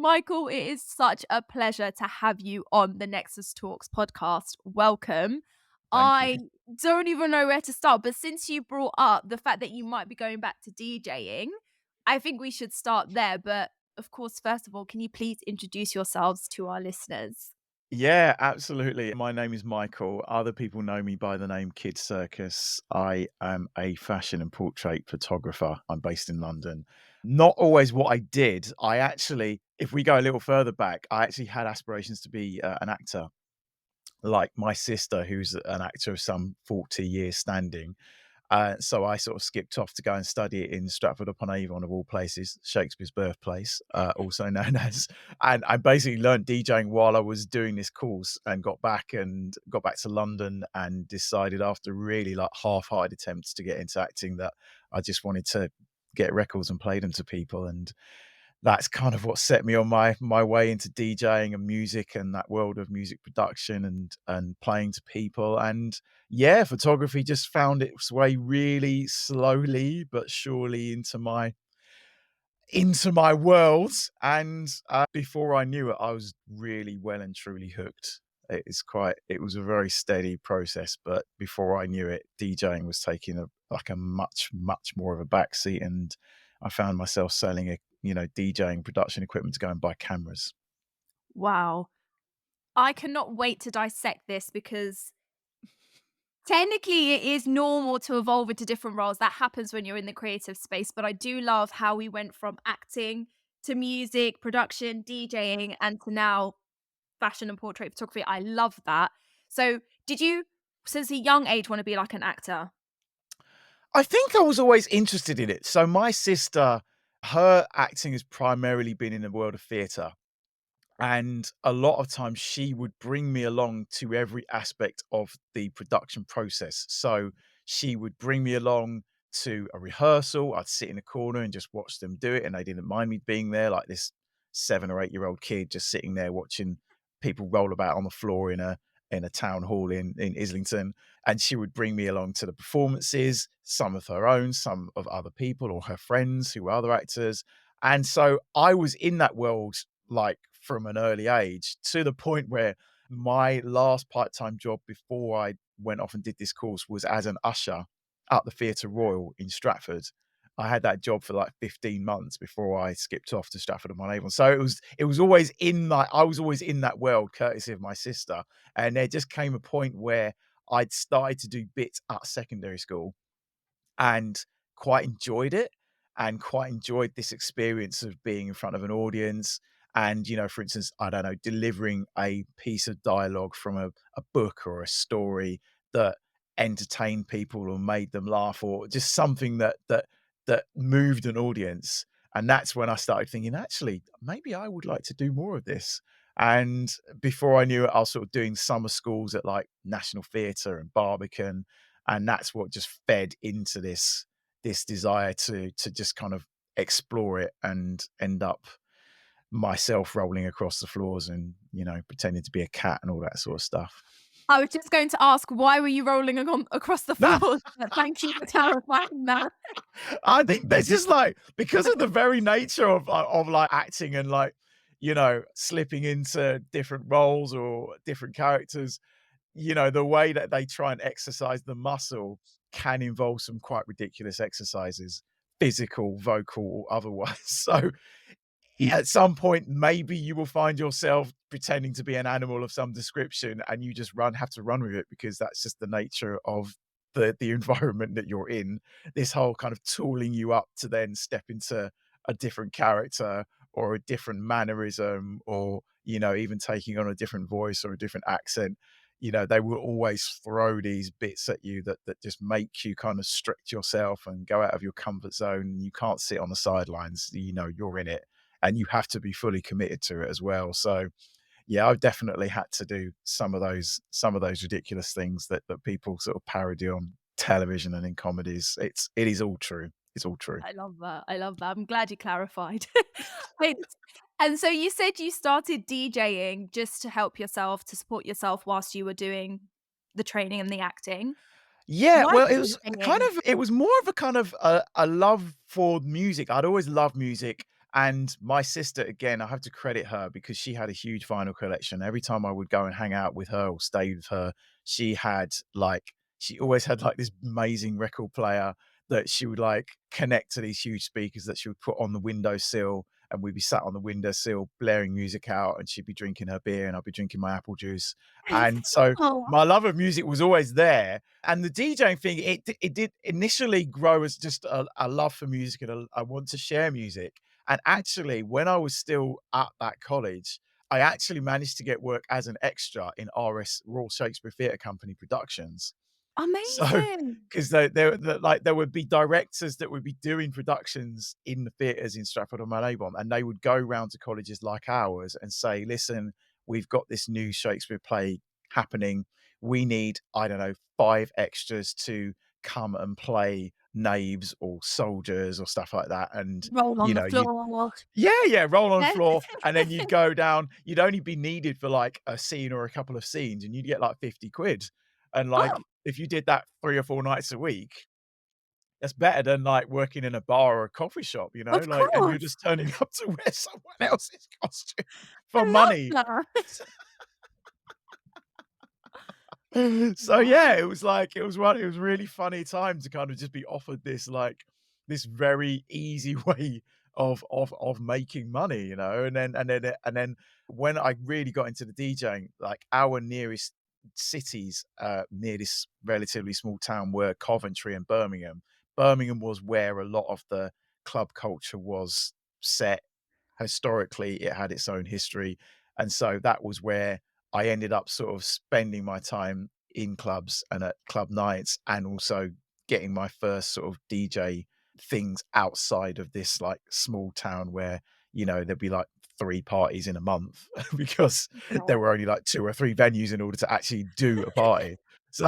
Michael, it is such a pleasure to have you on the Nexus Talks podcast. Welcome. Thank you. I don't even know where to start, but since you brought up the fact that you might be going back to DJing, I think we should start there. But of course, first of all, can you please introduce yourselves to our listeners? Yeah, absolutely. My name is Michael. Other people know me by the name Kid Circus. I am a fashion and portrait photographer. I'm based in London. Not always what I did. I actually, if we go a little further back, I actually had aspirations to be an actor, like my sister, who's an actor of some 40 years standing. So I sort of skipped off to go and study it in Stratford upon Avon, of all places, Shakespeare's birthplace, also known as. And I basically learned DJing while I was doing this course, and got back to London and decided after really like half-hearted attempts to get into acting that I just wanted to get records and play them to people. And that's kind of what set me on my way into DJing and music and that world of music production and playing to people. And yeah, photography just found its way really slowly but surely into my world. And before I knew it, I was really well and truly hooked. It was a very steady process, but before I knew it, DJing was taking a much more of a backseat, and I found myself selling DJing production equipment to go and buy cameras. Wow. I cannot wait to dissect this because technically it is normal to evolve into different roles. That happens when you're in the creative space. But I do love how we went from acting to music, production, DJing, and to now fashion and portrait photography. I love that. So, did you, since a young age, want to be like an actor? I think I was always interested in it. So my sister, her acting has primarily been in the world of theatre. And a lot of times she would bring me along to every aspect of the production process. So she would bring me along to a rehearsal. I'd sit in a corner and just watch them do it. And they didn't mind me being there, like this 7 or 8 year old kid just sitting there watching people roll about on the floor in a town hall in Islington. And she would bring me along to the performances, some of her own, some of other people or her friends who were other actors. And so I was in that world like from an early age, to the point where my last part-time job before I went off and did this course was as an usher at the Theatre Royal in Stratford. I had that job for like 15 months before I skipped off to Stratford upon Avon. So it was always in that I was always in that world courtesy of my sister. And there just came a point where I'd started to do bits at secondary school and quite enjoyed it, and quite enjoyed this experience of being in front of an audience. And, for instance, I don't know, delivering a piece of dialogue from a book or a story that entertained people or made them laugh, or just something that moved an audience. And that's when I started thinking, actually, maybe I would like to do more of this. And before I knew it, I was sort of doing summer schools at like National Theatre and Barbican, and that's what just fed into this desire to just kind of explore it and end up myself rolling across the floors and pretending to be a cat and all that sort of stuff. I was just going to ask, why were you rolling across the Nah, floor? Thank you for clarifying that. I think there's just like, because of the very nature of like acting and like slipping into different roles or different characters, the way that they try and exercise the muscle can involve some quite ridiculous exercises, physical, vocal, or otherwise. So at some point, maybe you will find yourself pretending to be an animal of some description, and you just have to run with it, because that's just the nature of the environment that you're in. This whole kind of tooling you up to then step into a different character or a different mannerism, or even taking on a different voice or a different accent. They will always throw these bits at you that just make you kind of stretch yourself and go out of your comfort zone. You can't sit on the sidelines. You're in it, and you have to be fully committed to it as well. So yeah, I've definitely had to do some of those ridiculous things that people sort of parody on television and in comedies. It is all true. It's all true. I love that. I love that. I'm glad you clarified. Wait, and so you said you started DJing just to help yourself, to support yourself whilst you were doing the training and the acting. Yeah, Why well, it was kind DJing? of it was more of a kind of a love for music. I'd always loved music, And my sister, again, I have to credit her because she had a huge vinyl collection. Every time I would go and hang out with her or stay with her, she always had like this amazing record player that she would like connect to these huge speakers that she would put on the windowsill, and we'd be sat on the windowsill blaring music out, and she'd be drinking her beer and I'd be drinking my apple juice. And so Oh, my love of music was always there. And the DJing thing, it did initially grow as just a love for music and I want to share music. And actually, when I was still at that college, I actually managed to get work as an extra in RS Royal Shakespeare Theatre Company productions. So, amazing. 'cause there would be directors that would be doing productions in the theatres in Stratford-on-Avon, and they would go round to colleges like ours and say, "Listen, we've got this new Shakespeare play happening. We need, I don't know, 5 extras to come and play knaves or soldiers," or stuff like that, and, Roll on you the know, you floor. yeah, roll on the Yeah. floor, and then you'd go down you'd only be needed for, like, a scene or a couple of scenes, and you'd get, like, 50 quid, and, Oh, like, if you did that 3 or 4 nights a week, that's better than, like, working in a bar or a coffee shop, you know, of like, and you're course. just turning up to wear someone else's costume for I love money. that. So yeah, Wow. it was really funny time to kind of just be offered this like this very easy way of making money, you know. And then when I really got into the DJing, like our nearest cities near this relatively small town were Coventry and Birmingham. Birmingham was where a lot of the club culture was set. Historically, it had its own history, and so that was where I ended up sort of spending my time in clubs and at club nights, and also getting my first sort of DJ things outside of this, like, small town where, you know, there'd be, like, 3 parties in a month because there God. were only, like, 2 or 3 venues in order to actually do a party. So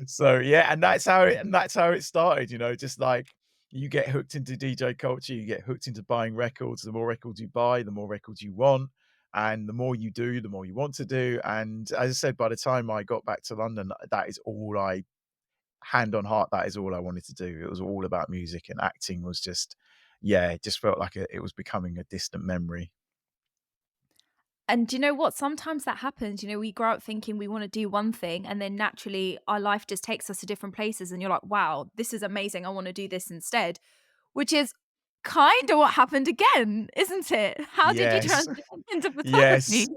So, yeah, and that's how it started, you know, just like you get hooked into DJ culture, you get hooked into buying records. The more records you buy, the more records you want, and the more you do, the more you want to do, and as I said, by the time I got back to London, that is all I hand on heart, that is all I wanted to do. It was all about music, and acting was just yeah, it just felt like it was becoming a distant memory. And do you know what? Sometimes that happens. We grow up thinking we want to do one thing, and then naturally our life just takes us to different places. And you're like, wow, this is amazing. I want to do this instead, which is kind of what happened again, isn't it? How did you Yes. transition into photography? Yes.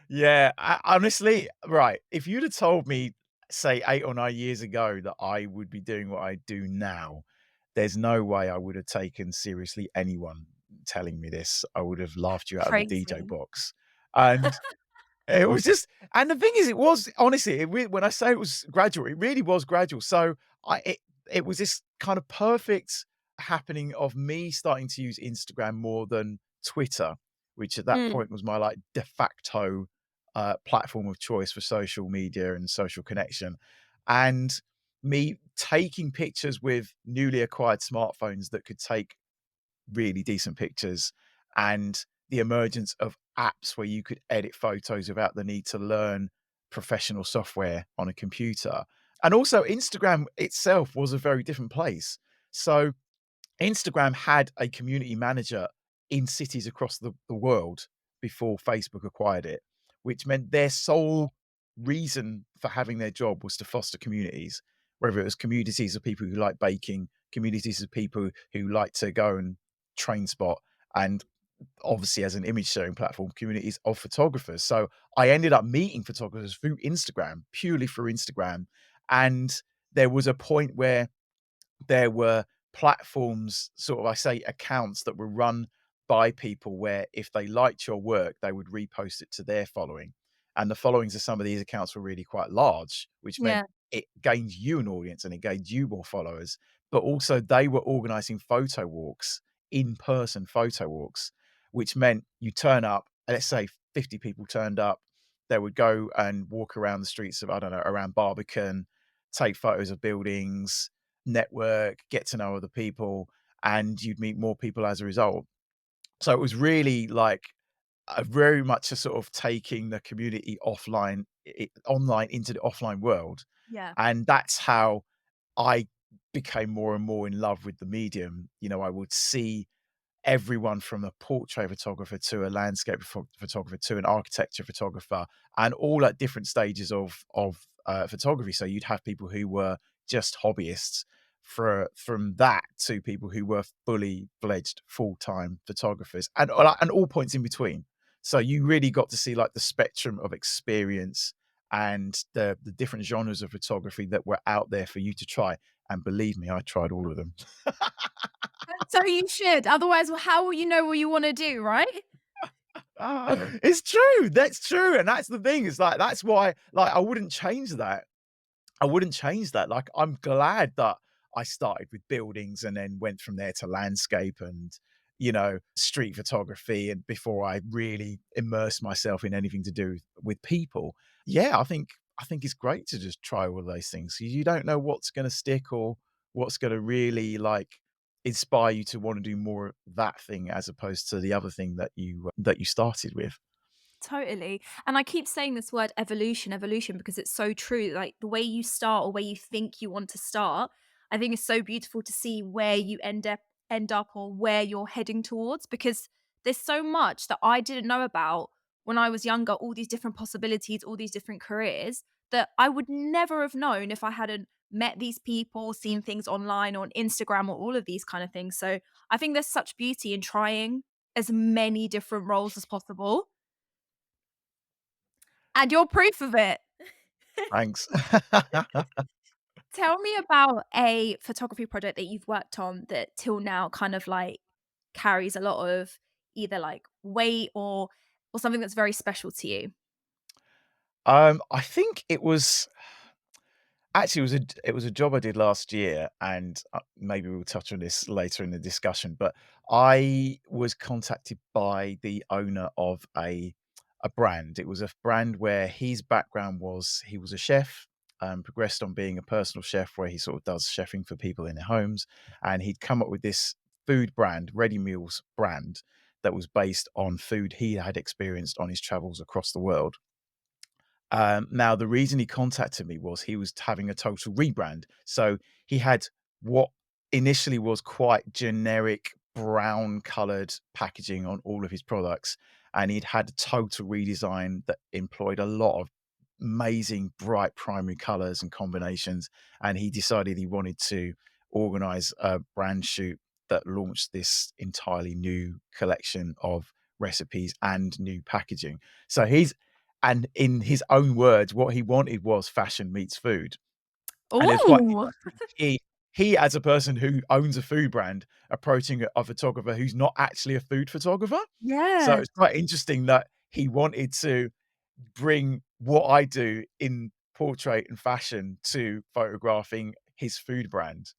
Yeah, honestly, right, if you'd have told me, say, 8 or 9 years ago that I would be doing what I do now, there's no way I would have taken seriously anyone telling me this. I would have laughed you out of the DJ Crazy. box, and it was just and the thing is, it was honestly, when I say it was gradual, it really was gradual. So I it was this kind of perfect happening of me starting to use Instagram more than Twitter, which at that Mm, point was my like de facto platform of choice for social media and social connection, and me taking pictures with newly acquired smartphones that could take really decent pictures, and the emergence of apps where you could edit photos without the need to learn professional software on a computer. And also Instagram itself was a very different place. So Instagram had a community manager in cities across the world before Facebook acquired it, which meant their sole reason for having their job was to foster communities, whether it was communities of people who like baking, communities of people who like to go and train spot, and obviously as an image sharing platform, communities of photographers. So I ended up meeting photographers through Instagram, purely through Instagram. And there was a point where there were platforms, sort of, I say, accounts that were run by people where if they liked your work, they would repost it to their following. And the followings of some of these accounts were really quite large, which meant yeah, it gained you an audience and it gained you more followers. But also, they were organizing photo walks, in person photo walks, which meant you turn up, let's say 50 people turned up, they would go and walk around the streets of, I don't know, around Barbican, take photos of buildings, network, get to know other people, and you'd meet more people as a result. So it was really like a very much a sort of taking the community offline, online into the offline world. yeah. And that's how I became more and more in love with the medium, I would see everyone from a portrait photographer to a landscape photographer to an architecture photographer, and all at different stages of photography. So you'd have people who were just hobbyists, from that to people who were fully fledged full-time photographers, and all points in between. So you really got to see like the spectrum of experience and the different genres of photography that were out there for you to try. And believe me, I tried all of them. So you should. Otherwise, how will you know what you wanna do, right? It's true. That's true, and that's the thing. Is like that's why, like, I wouldn't change that. I wouldn't change that. Like, I'm glad that I started with buildings and then went from there to landscape and, street photography, and before I really immersed myself in anything to do with people. Yeah, I think it's great to just try all of those things. You don't know what's gonna stick or what's gonna really, like, inspire you to wanna do more of that thing as opposed to the other thing that you started with. Totally. And I keep saying this word evolution, evolution, because it's so true. Like the way you start or where you think you want to start, I think it's so beautiful to see where you end up or where you're heading towards, because there's so much that I didn't know about when I was younger, all these different possibilities, all these different careers that I would never have known if I hadn't met these people, seen things online or on Instagram or all of these kind of things. So I think there's such beauty in trying as many different roles as possible, and you're proof of it. Thanks. Tell me about a photography project that you've worked on that till now kind of like carries a lot of either like weight or something that's very special to you. I think it was actually, it was a job I did last year, and, maybe we'll touch on this later in the discussion, but I was contacted by the owner of a brand. It was a brand where his background was he was a chef, progressed on being a personal chef where he sort of does chefing for people in their homes, and he'd come up with this food brand, ready meals brand, that was based on food he had experienced on his travels across the world. Now, the reason he contacted me was he was having a total rebrand. So he had what initially was quite generic brown colored packaging on all of his products. And he'd had a total redesign that employed a lot of amazing bright primary colors and combinations. And he decided he wanted to organize a brand shoot that launched this entirely new collection of recipes and new packaging. So and in his own words, what he wanted was fashion meets food. And it was quite Ooh, interesting. He, as a person who owns a food brand, approaching a photographer who's not actually a food photographer. So yeah. it's quite interesting that he wanted to bring what I do in portrait and fashion to photographing his food brand.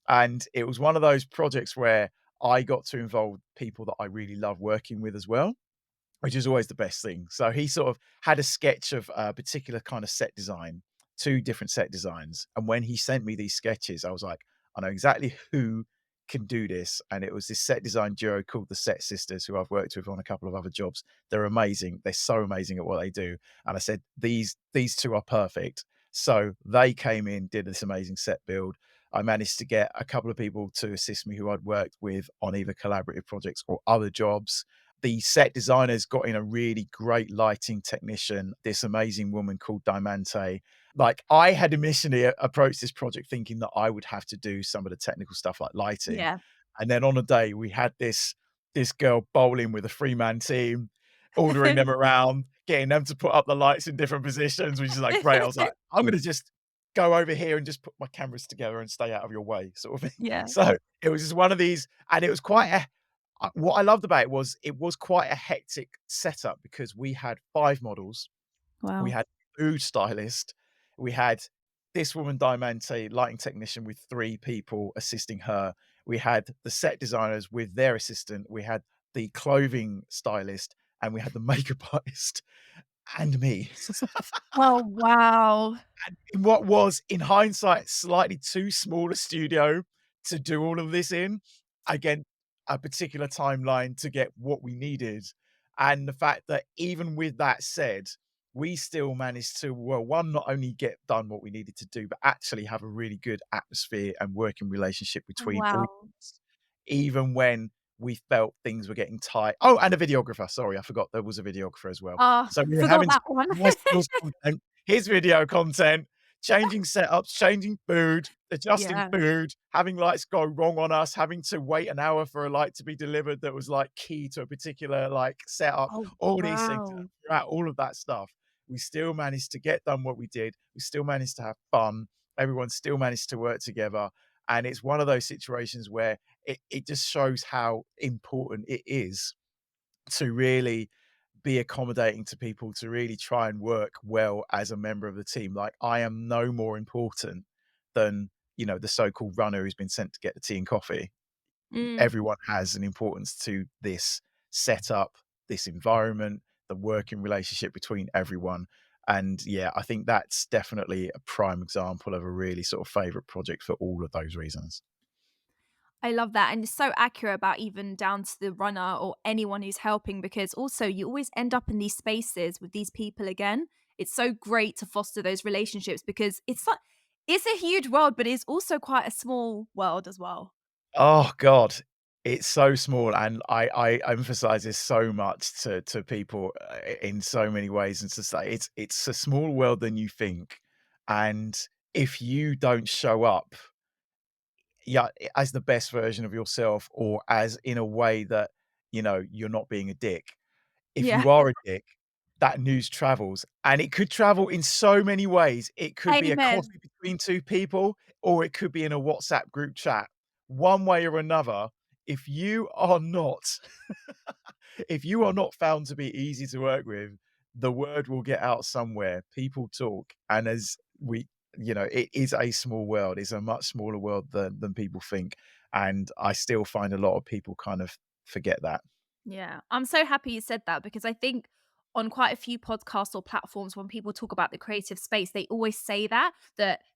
And it was one of those projects where I got to involve people that I really love working with as well, which is always the best thing. So he sort of had a sketch of a particular kind of set design, 2 different set designs, and when he sent me these sketches, I was like, "I know exactly who can do this," and it was this set design duo called the Set Sisters, who I've worked with on a couple of other jobs. They're amazing. They're so amazing at what they do, and I said, "These 2 are perfect." So they came in, did this amazing set build. I managed to get a couple of people to assist me who I'd worked with on either collaborative projects or other jobs. The set designers got in a really great lighting technician, this amazing woman called Diamante. Like, I had initially approached this project thinking that I would have to do some of the technical stuff like lighting. Yeah. And then on a day, we had this girl bowling with a three-man team, ordering them around, getting them to put up the lights in different positions, which is like great. I was like, "I'm gonna just go over here and just put my cameras together and stay out of your way," sort of thing. Yeah. So, it was just one of these, and it was quite a what I loved about it was quite a hectic setup because we had 5 models, we Wow. had food stylist, we had this woman Diamante, lighting technician with 3 people assisting her, we had the set designers with their assistant, we had the clothing stylist, and we had the makeup artist, and me. Oh, wow. In what was, in hindsight, slightly too small a studio to do all of this in, again, a particular timeline to get what we needed, and the fact that even with that said, we still managed to, well, one, not only get done what we needed to do, but actually have a really good atmosphere and working relationship between all of Wow. us, even when we felt things were getting tight. Oh, and a videographer. Sorry, I forgot there was a videographer as well. Oh, So we were forgot having to that one. my skills content, his video content, changing setups, changing food, adjusting Yeah. food, having lights go wrong on us, having to wait an hour for a light to be delivered that was like key to a particular like setup, Oh, all these things. wow. Throughout all of that stuff, we still managed to get done what we did. We still managed to have fun. Everyone still managed to work together. And it's one of those situations where it just shows how important it is to really be accommodating to people, to really try and work well as a member of the team. Like, I am no more important than, the so-called runner who's been sent to get the tea and coffee. Mm. Everyone has an importance to this setup, this environment, the working relationship between everyone. And yeah, I think that's definitely a prime example of a really sort of favorite project for all of those reasons. I love that, and it's so accurate about even down to the runner or anyone who's helping, because also you always end up in these spaces with these people again. It's so great to foster those relationships because it's a huge world, but it's also quite a small world as well. Oh god, it's so small, and I emphasize this so much to people, in so many ways, and to say it's a smaller world than you think, and if you don't show up, yeah, as the best version of yourself, or as in a way that, you're not being a dick. If Yeah. you are a dick, that news travels, and it could travel in so many ways. It could be a Amen. coffee between 2 people, or it could be in a WhatsApp group chat. One way or another, if you are not if you are not found to be easy to work with, the word will get out somewhere. People talk, and as we it is a small world. It's a much smaller world than people think, and I still find a lot of people kind of forget that. Yeah. I'm so happy you said that because I think on quite a few podcasts or platforms when people talk about the creative space, they always say that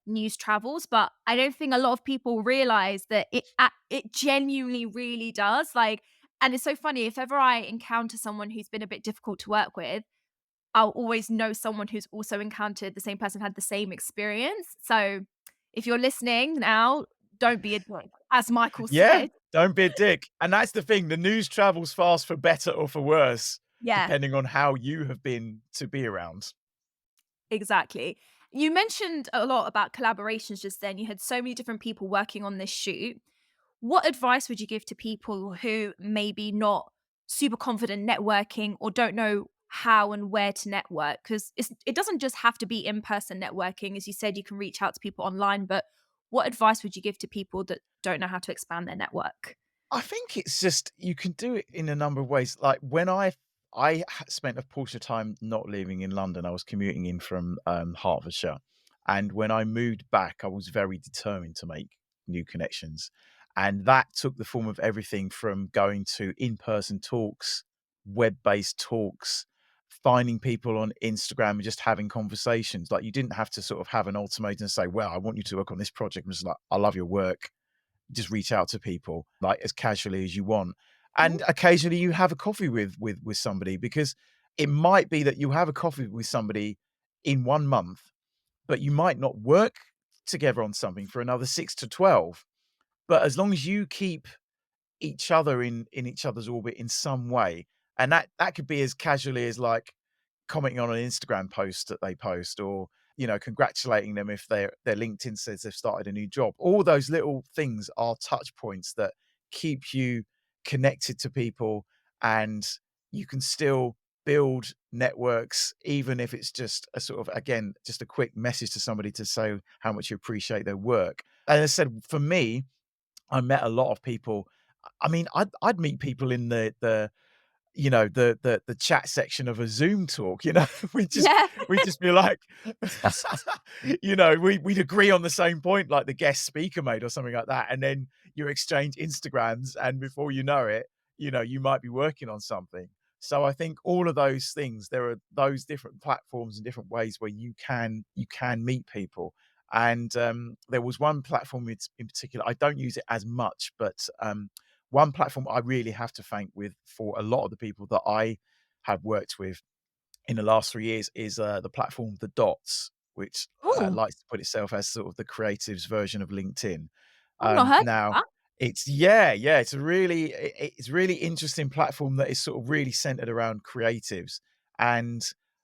news travels, but I don't think a lot of people realize that it genuinely really does. Like, and it's so funny if ever I encounter someone who's been a bit difficult to work with, I'll always know someone who's also encountered the same person, had the same experience. So if you're listening now, don't be a dick, as Michael Yeah, said. don't be a dick. And that's the thing, the news travels fast for better or for worse, Yeah. depending on how you have been to be around. Exactly. You mentioned a lot about collaborations just then. You had so many different people working on this shoot. What advice would you give to people who maybe not super confident networking or don't know how and where to network? Because it doesn't just have to be in person networking. As you said, you can reach out to people online, but what advice would you give to people that don't know how to expand their network? I think it's just you can do it in a number of ways. Like when spent a portion of time not living in London, I was commuting in from Hertfordshire, and when I moved back, I was very determined to make new connections, and that took the form of everything from going to in-person talks, web-based talks, finding people on Instagram and just having conversations. Like you didn't have to sort of have an ultimatum and say, "Well, I want you to work on this project." I'm just like, "I love your work." Just reach out to people like as casually as you want. Mhm. And occasionally you have a coffee with somebody, because it might be that you have a coffee with somebody in 1 month, but you might not work together on something for another 6 to 12. But as long as you keep each other in each other's orbit in some way, and that could be as casually as like commenting on an Instagram post that they post, or congratulating them if their LinkedIn says they've started a new job. All those little things are touch points that keep you connected to people, and you can still build networks, even if it's just a sort of, again, just a quick message to somebody to say how much you appreciate their work. And as I said, for me, I met a lot of people. I mean, I'd meet people in the the chat section of a Zoom talk, Yeah. we'd just be like, we'd agree on the same point, like the guest speaker made or something like that, and then you exchange Instagrams, and before you know it, you might be working on something. So I think all of those things, there are those different platforms and different ways where you can meet people. And there was one platform in particular. I don't use it as much, but one platform I really have to thank with for a lot of the people that I have worked with in the last 3 years is, the platform The Dots, which, Oh, likes to put itself as sort of the creatives version of LinkedIn. I've not heard of Now that. it's yeah, yeah, it's a really it's a really interesting platform that is sort of really centered around creatives, and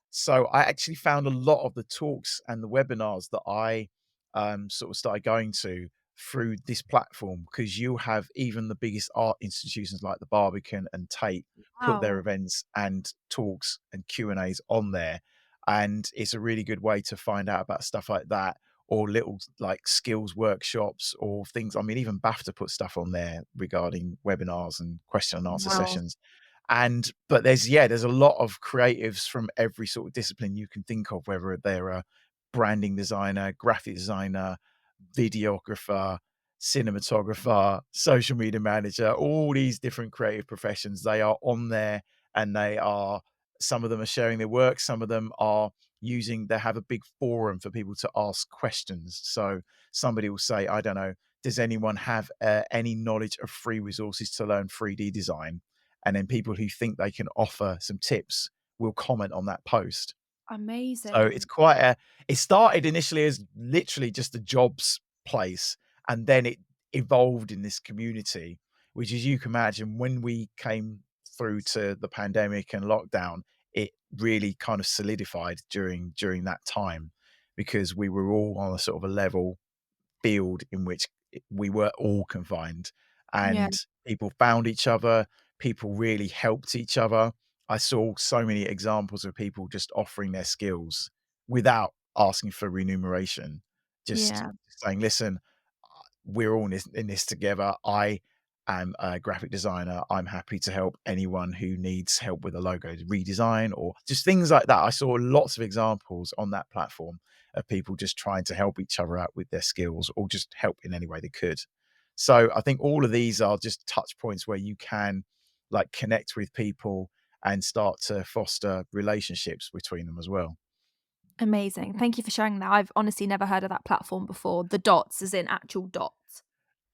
so I actually found a lot of the talks and the webinars that I, sort of started going to through this platform, because you have even the biggest art institutions like the Barbican and Tate put their Wow. events and talks and Q&As on there, and it's a really good way to find out about stuff like that, or little like skills workshops or things. I mean, even BAFTA put stuff on there regarding webinars and question and answer Wow. sessions. And but there's yeah, there's a lot of creatives from every sort of discipline you can think of, whether they're a branding designer, graphic designer, videographer, cinematographer, social media manager, all these different creative professions. They are on there, and they are, some of them are sharing their work, some of them are using, they have a big forum for people to ask questions. So somebody will say, I don't know, does anyone have any knowledge of free resources to learn 3D design? And then people who think they can offer some tips will comment on that post. So it's Amazing. quite a, it started initially as literally just a jobs place, and then it evolved in this community, which, as you can imagine, when we came through to the pandemic and lockdown, it really kind of solidified during that time, because we were all on a sort of a level field in which we were all confined, Yeah. and people found each other, people really helped each other. I saw so many examples of people just offering their skills without asking for remuneration, just Yeah. saying, listen, we're all in this together. I am a graphic designer. I'm happy to help anyone who needs help with a logo redesign or just things like that. I saw lots of examples on that platform of people just trying to help each other out with their skills, or just help in any way they could. So I think all of these are just touch points where you can like connect with people and start to foster relationships between them as well. Amazing. Thank you for sharing that. I've honestly never heard of that platform before. The dots as in actual dots.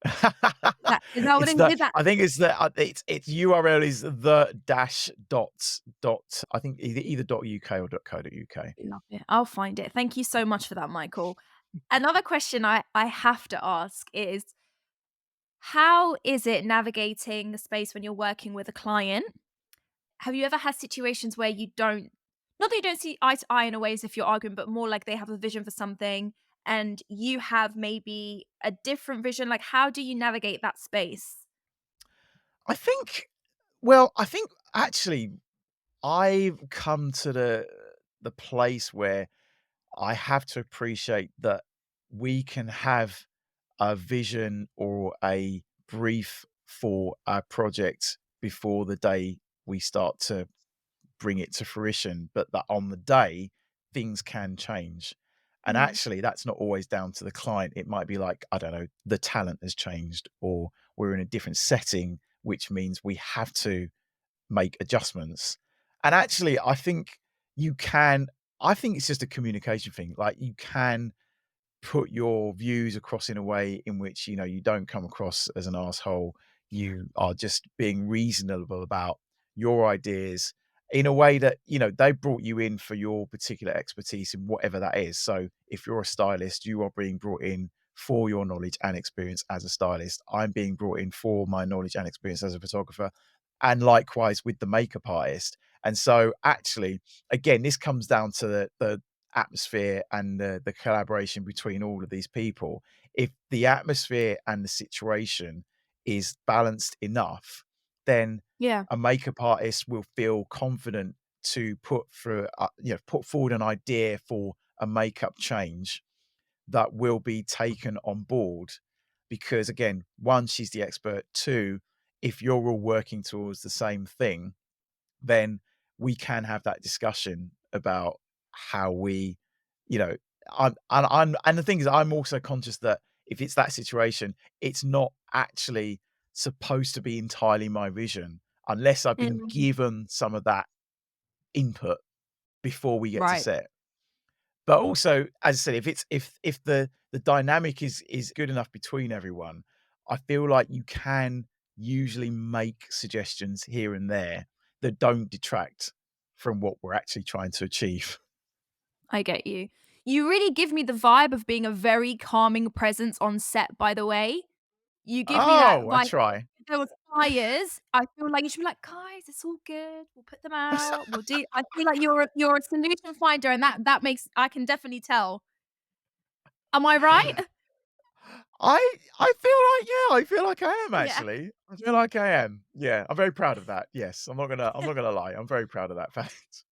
Is that what It's it the, is? That I think it's the, it's URL is the dash dots dot, I think either dot UK or dot co dot UK. love it. I'll find it. Thank you so much for that, Michael. Another question I have to ask is, how is it navigating the space when you're working with a client? Have you ever had situations where you don't, not that you don't see eye to eye in a way as if you're arguing, but more like they have a vision for something and you have maybe a different vision? Like, how do you navigate that space? I think, well, I think actually I've come to the place where I have to appreciate that we can have a vision or a brief for our project before the day we start to bring it to fruition, but that on the day, things can change. And Yeah. actually, that's not always down to the client. It might be like, I don't know, the talent has changed, or we're in a different setting, which means we have to make adjustments. And actually, I think you can, I think it's just a communication thing. Like, you can put your views across in a way in which, you know, you don't come across as an asshole. You are just being reasonable about your ideas in a way that, you know, they brought you in for your particular expertise in whatever that is. So if you're a stylist, you are being brought in for your knowledge and experience as a stylist. I'm being brought in for my knowledge and experience as a photographer, and likewise with the makeup artist. And so actually, again, this comes down to the atmosphere and the collaboration between all of these people. If the atmosphere and the situation is balanced enough, then Yeah. a makeup artist will feel confident to put through, you know, put forward an idea for a makeup change that will be taken on board, because again, one, she's the expert. Two, if you're all working towards the same thing, then we can have that discussion about how we, you know, and the thing is, I'm also conscious that if it's that situation, it's not actually supposed to be entirely my vision unless I've been Mm. given some of that input before we get to Right. set. But also, as I said, if it's if the dynamic is good enough between everyone, I feel like you can usually make suggestions here and there that don't detract from what we're actually trying to achieve. I get you. You really give me the vibe of being a very calming presence on set, by the way. You give me that Oh, I vibe. try. If there was fires, I feel like you should be like, "Guys, it's all good. We'll put them out. We'll do." I feel like you're a solution finder, and that makes I can definitely tell. Am I right? I feel like, yeah, I feel like I am Yeah. actually. I feel like I am. Yeah, I'm very proud of that. Yes, I'm not gonna lie. I'm very proud of that fact.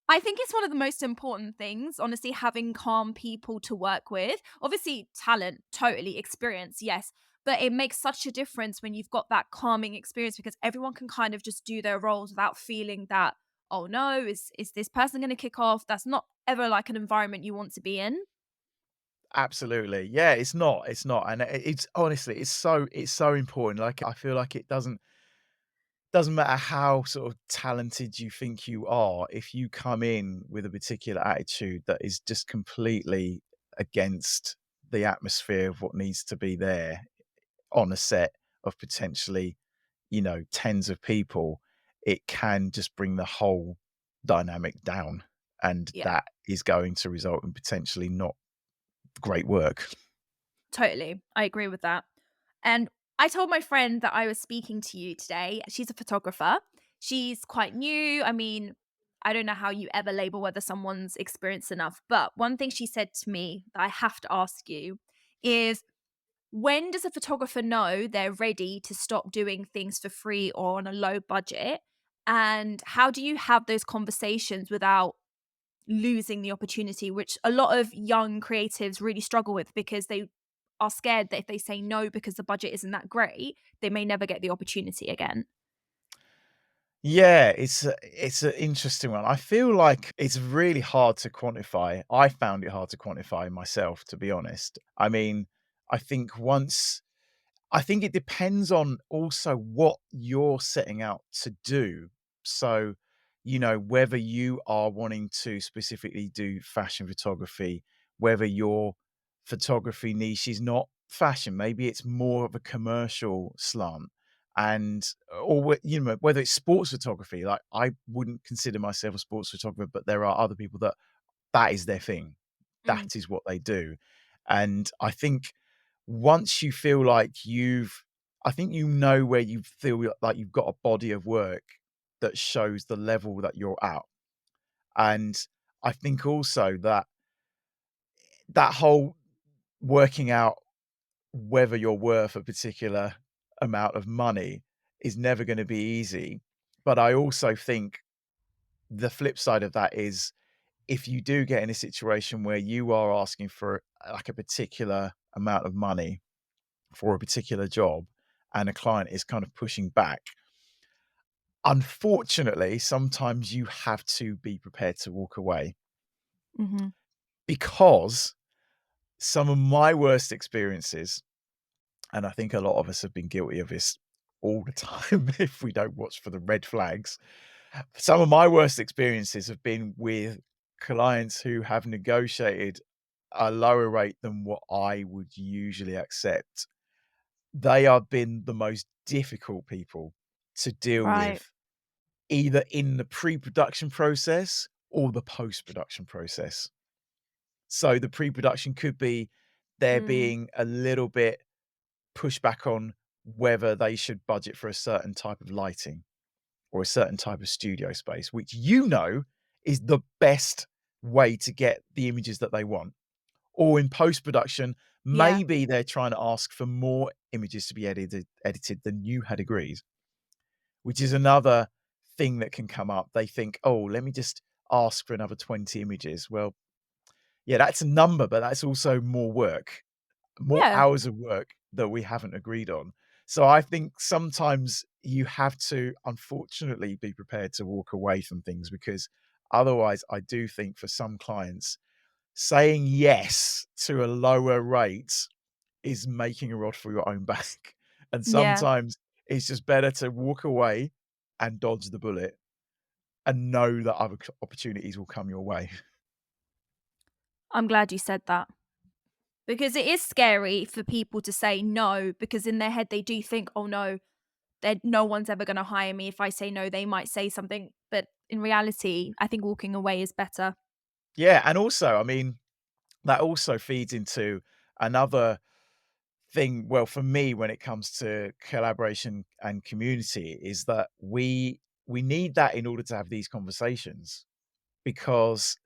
I think it's one of the most important things, honestly, having calm people to work with. Obviously, talent, totally, experience, yes. But it makes such a difference when you've got that calming experience because everyone can kind of just do their roles without feeling that, oh no, is this person gonna kick off? That's not ever like an environment you want to be in. Absolutely. Yeah, it's not, and it's honestly, it's so important. Like, I feel like it doesn't matter how sort of talented you think you are, if you come in with a particular attitude that is just completely against the atmosphere of what needs to be there on a set of potentially, tens of people, it can just bring the whole dynamic down. And Yeah. that is going to result in potentially not great work. Totally. I agree with that. And I told my friend that I was speaking to you today. She's a photographer. She's quite new. I mean, I don't know how you ever label whether someone's experienced enough, but one thing she said to me that I have to ask you is when does a photographer know they're ready to stop doing things for free or on a low budget? And how do you have those conversations without losing the opportunity, which a lot of young creatives really struggle with because they are scared that if they say no because the budget isn't that great, they may never get the opportunity again. Yeah, it's an interesting one. I feel like it's really hard to quantify. I found it hard to quantify myself, to be honest. I mean, I think once I think it depends on also what you're setting out to do. So, whether you are wanting to specifically do fashion photography, whether your photography niche is not fashion, maybe it's more of a commercial slant. And whether it's sports photography, like I wouldn't consider myself a sports photographer, but there are other people that is their thing. Mm, That is what they do. And I think once you feel like I think where you feel like you've got a body of work that shows the level that you're at. And I think also that that whole working out whether you're worth a particular amount of money is never going to be easy. But I also think the flip side of that is if you do get in a situation where you are asking for like a particular amount of money for a particular job and a client is kind of pushing back, unfortunately, sometimes you have to be prepared to walk away mhm. because some of my worst experiences, and I think a lot of us have been guilty of this all the time if we don't watch for the red flags. Some of my worst experiences have been with clients who have negotiated a lower rate than what I would usually accept. They have been the most difficult people to deal Right. with, either in the pre-production process or the post-production process. So the pre-production could be there Mm, being a little bit pushback on whether they should budget for a certain type of lighting or a certain type of studio space, which is the best way to get the images that they want. Or in post-production, yeah. maybe they're trying to ask for more images to be edited than you had agreed, which is another thing that can come up. They think, "Oh, let me just ask for another 20 images." Well, yeah, that's a number, but that's also more work, more Yeah. hours of work that we haven't agreed on. So I think sometimes you have to, unfortunately, be prepared to walk away from things because otherwise, I do think for some clients, saying yes to a lower rate is making a rod for your own back. And Yeah. sometimes it's just better to walk away and dodge the bullet and know that other opportunities will come your way. I'm glad you said that because it is scary for people to say no because in their head they do think, "Oh no, that no one's ever gonna hire me. If I say no, they might say something, but in reality, I think walking away is better. Yeah, and also, I mean, that also feeds into another thing. Well, for me, when it comes to collaboration and community, is that we need that in order to have these conversations, because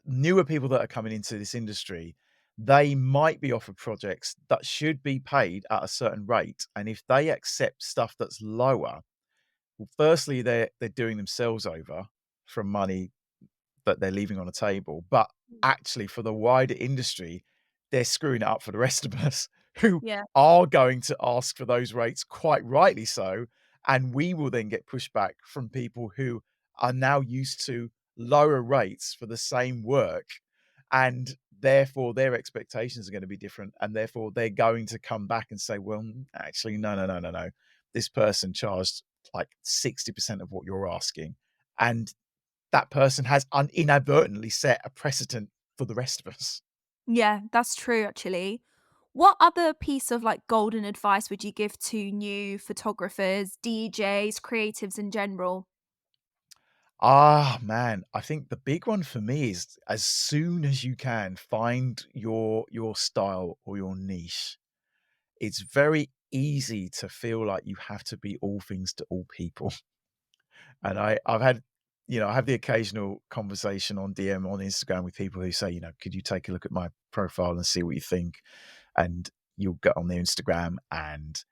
newer people that are coming into this industry, they might be offered projects that should be paid at a certain rate, and if they accept stuff that's lower, well, firstly, they're doing themselves over from money that they're leaving on the table, but actually for the wider industry, they're screwing it up for the rest of us who Yeah. are going to ask for those rates, quite rightly so, and we will then get pushback from people who are now used to lower rates for the same work, and therefore their expectations are gonna be different, and therefore they're going to come back and say, "Well, actually, no, no, no, no, no. This person charged like 60% of what you're asking." And that person has inadvertently set a precedent for the rest of us. Yeah, that's true actually. What other piece of like golden advice would you give to new photographers, DJs, creatives in general? Ah, man, I think the big one for me is as soon as you can find your style or your niche. It's very easy to feel like you have to be all things to all people. And I've had, I have the occasional conversation on DM on Instagram with people who say, "Could you take a look at my profile and see what you think?" And you'll get on their Instagram, and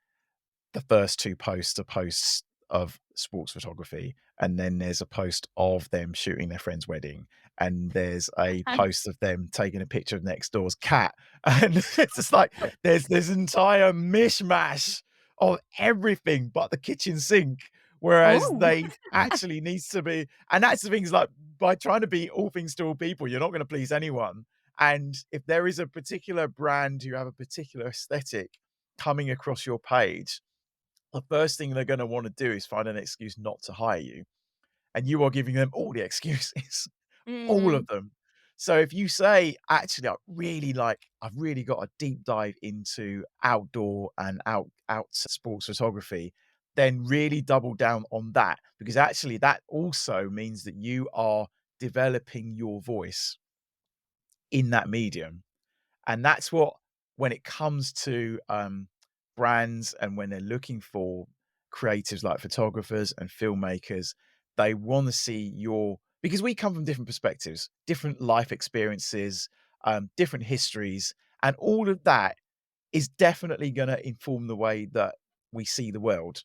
the first 2 posts are posts of sports photography, and then there's a post of them shooting their friend's wedding, and there's a post of them taking a picture of next door's cat, and it's just like there's this entire mishmash of everything but the kitchen sink, whereas Oh, they actually needs to be, and that's the thing, is like, by trying to be all things to all people, you're not gonna please anyone, and if there is a particular brand who have a particular aesthetic coming across your page, the first thing they're gonna wanna do is find an excuse not to hire you, and you are giving them all the excuses, all of mm, them. So if you say, "Actually, I've really got a deep dive into outdoor and out sports photography," then really double down on that, because actually that also means that you are developing your voice in that medium. And that's what, when it comes to, brands and when they're looking for creatives like photographers and filmmakers, they wanna see your, because we come from different perspectives, different life experiences, different histories, and all of that is definitely gonna inform the way that we see the world,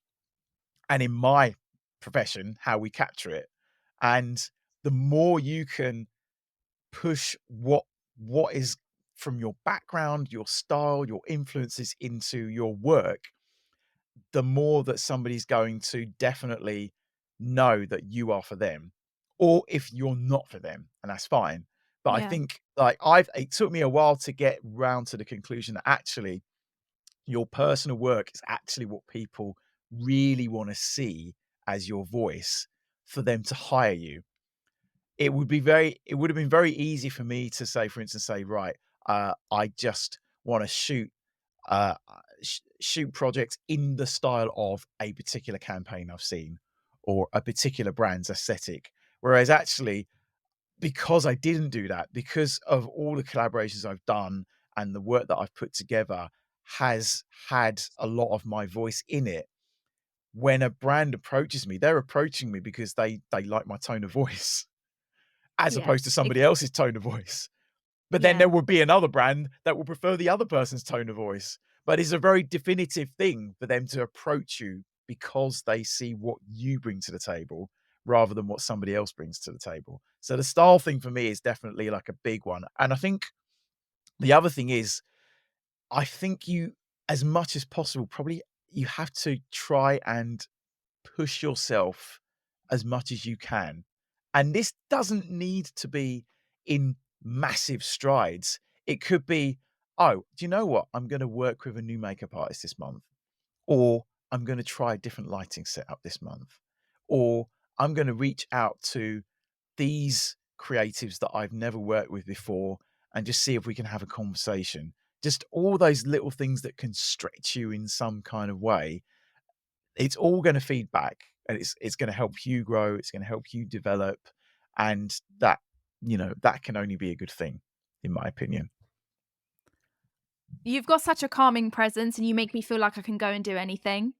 and in my profession, how we capture it. And the more you can push what is from your background, your style, your influences into your work, the more that somebody's going to definitely know that you are for them. Or if you're not for them, and that's fine. But I yeah, think, like, it took me a while to get round to the conclusion that actually your personal work is actually what people really want to see as your voice for them to hire you. It would have been very easy for me to say, for instance, say, "Right, I just wanna shoot projects in the style of a particular campaign I've seen or a particular brand's aesthetic." Whereas actually, because I didn't do that, because of all the collaborations I've done and the work that I've put together has had a lot of my voice in it, when a brand approaches me, they're approaching me because they like my tone of voice, as yeah, opposed to somebody else's tone of voice. But then yeah, there will be another brand that will prefer the other person's tone of voice. But it's a very definitive thing for them to approach you because they see what you bring to the table rather than what somebody else brings to the table. So the style thing for me is definitely like a big one. And I think the other thing is, I think you, as much as possible, probably you have to try and push yourself as much as you can. And this doesn't need to be in massive strides. It could be, "Oh, do you know what? I'm gonna work with a new makeup artist this month," or "I'm gonna try a different lighting setup this month," or "I'm gonna reach out to these creatives that I've never worked with before and just see if we can have a conversation." Just all those little things that can stretch you in some kind of way, it's all gonna feed back, and it's gonna help you grow, it's gonna help you develop, and that, that can only be a good thing, in my opinion. You've got such a calming presence, and you make me feel like I can go and do anything.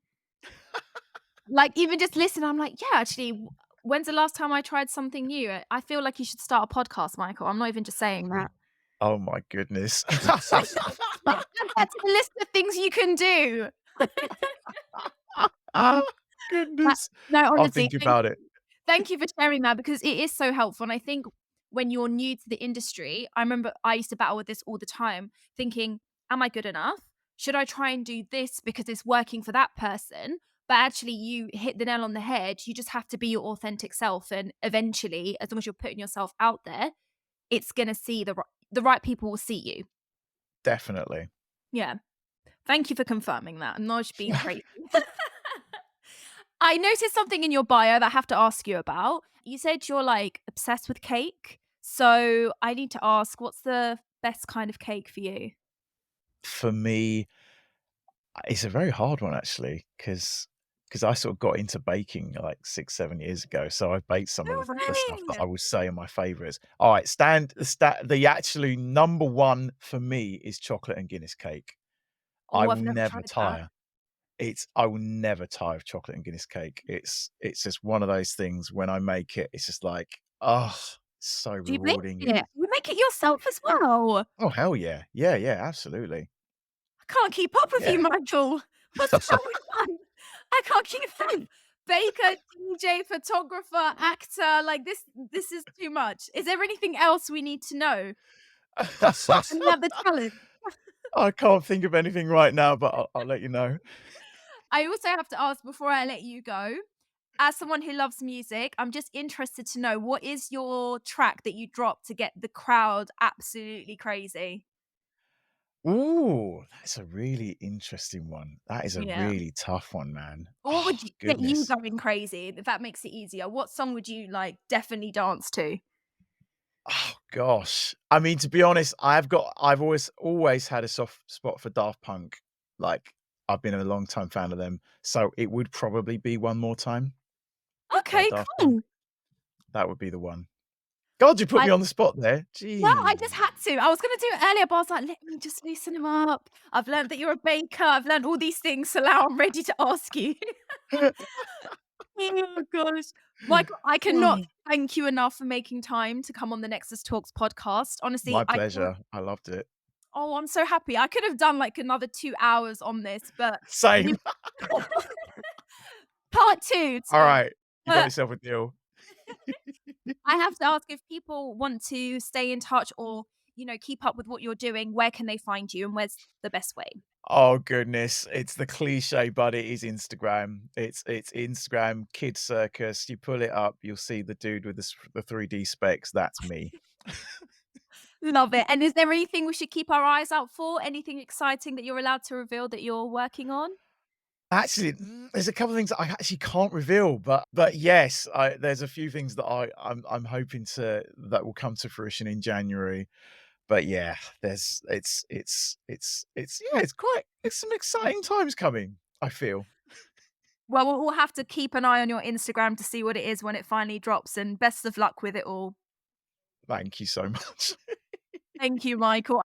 Like, even just listen, I'm like, "Yeah, actually, when's the last time I tried something new?" I feel like you should start a podcast, Michael. I'm not even just saying that. Oh my goodness. Add that to the list of things you can do. Oh, But goodness. no, I'll honestly, think about it. thank you for sharing that because it is so helpful, and I think when you're new to the industry, I remember I used to battle with this all the time, thinking, "Am I good enough? Should I try and do this because it's working for that person?" But actually, you hit the nail on the head. You just have to be your authentic self, and eventually, as long as you're putting yourself out there, it's gonna see the right people will see you. Definitely. Yeah. Thank you for confirming that. I'm not just being crazy. I noticed something in your bio that I have to ask you about. You said you're, like, obsessed with cake. So, I need to ask, what's the best kind of cake for you? For me, it's a very hard one actually, because I sort of got into baking like 6, 7 years ago, so I've baked some of No the stuff that way! I would say are my favorites. Alright, stand the actually number 1 for me is chocolate and Guinness cake. I Oh, will I've never never tried that. tire. I will never tire of chocolate and Guinness cake. It's just one of those things when I make it, it's just like, oh, so Do you make rewarding. it? You make it yourself as well? Oh, hell yeah. Yeah, yeah, absolutely. I can't keep up with you, Yeah. Michael. What's wrong with you? I can't keep up. Baker, DJ, photographer, actor, like, this is too much. Is there anything else we need to know? Any other talent? I can't think of anything right now, but I'll let you know. I also have to ask before I let you go, as someone who loves music, I'm just interested to know what is your track that you drop to get the crowd absolutely crazy? Ooh, that's a really interesting one. That is a Yeah. really tough one, man. What Oh, would you get you goodness. going crazy, if that makes it easier? What song would you, like, definitely dance to? Oh, gosh. I mean, to be honest, I've always had a soft spot for Daft Punk. Like, I've been a long time fan of them, so it would probably be One More Time by Okay, Daft Punk. cool. That would be the one. God, you put I me on the spot there. No, I just Gee. had to. I was gonna do it earlier, but I was like, "Let me just loosen him up. I've learned that you're a baker. I've learned all these things, so now I'm ready to ask you." Oh gosh. Michael, I cannot thank you enough for making time to come on the Nexus Talks podcast. Honestly, My I could pleasure. I loved it. oh, I'm so happy. I could have done, like, another 2 hours on this, but we Same. part 2 to Alright. You got but yourself a deal. I have to ask if people want to stay in touch or, keep up with what you're doing, where can they find you and where's the best way? Oh goodness, it's the cliche, but it is Instagram. It's Instagram, Kid Circus. You pull it up, you'll see the dude with the 3D specs. That's me. Love it. And is there anything we should keep our eyes out for? Anything exciting that you're allowed to reveal that you're working on? Actually, there's a couple of things that I actually can't reveal, but yes, there's a few things that I'm hoping to that will come to fruition in January. But yeah, it's yeah, it's some exciting times coming, I feel. Well, we'll have to keep an eye on your Instagram to see what it is when it finally drops, and best of luck with it all. Thank you so much. Thank you, Michael.